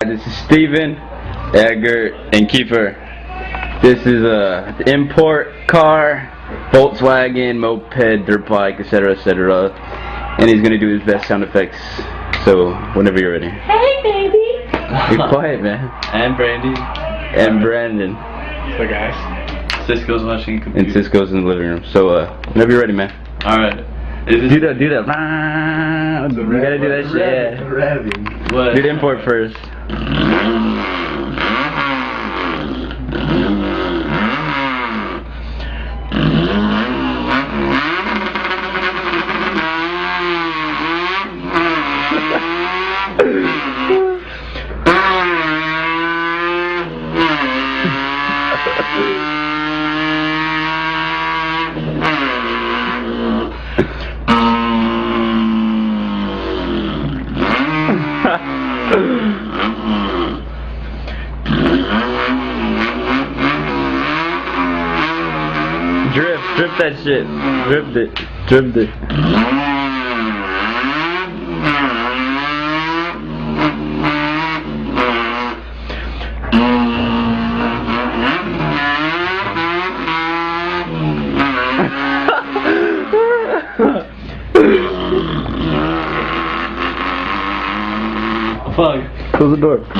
This is Steven, Edgar, and Kiefer. This is a import car, Volkswagen, moped, dirt bike, etc., etc. And he's gonna do his best sound effects. So whenever you're ready. Hey, baby. Be quiet, man. And Brandy. And Brandon. So guys, Cisco's watching computer. And Cisco's in the living room. So whenever you're ready, man. All right. Do that. You gotta do that shit. Yeah. What? Do the import first. Drip that shit. Dripped it. Fuck. Close the door. Fuck.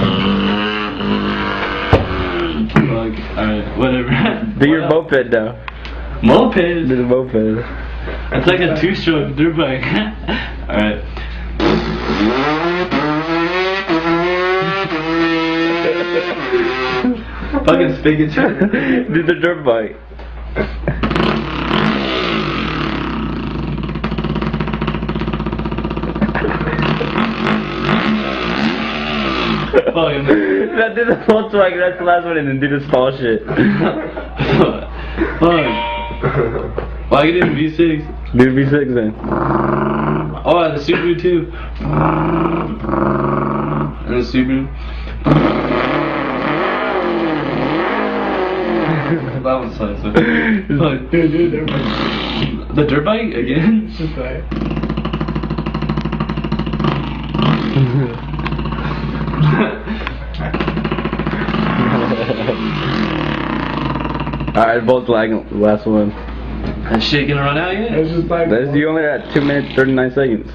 Alright, whatever. Do your moped now. Moped? Do the moped. It's like a 2-stroke dirt bike. Alright. Fucking spigot. Do the dirt bike. Now do the Volkswagen, that's the last one, and then do the small shit. Fuck. Well, I can do the V6. Do the V6 then. Oh, and the Subaru too. And the Subaru. That was so Fuck. Dude, dirt bike. The dirt bike again? Just like. Alright, Volkswagen, last one. That shit gonna run out yet? It's just like. You only got 2 minutes 39 seconds.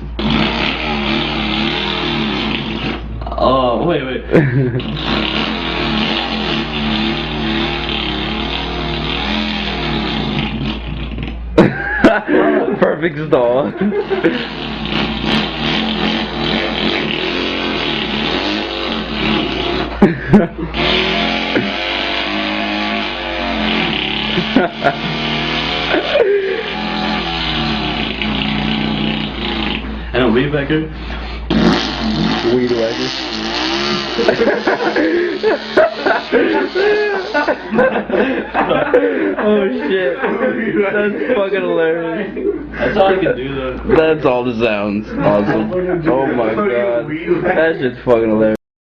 Oh, wait. Perfect stall. And a weed whacker. Weed whacker. Oh shit. That's fucking hilarious. That's all I can do though. That's all the sounds. Awesome. Oh my god. That shit's fucking hilarious.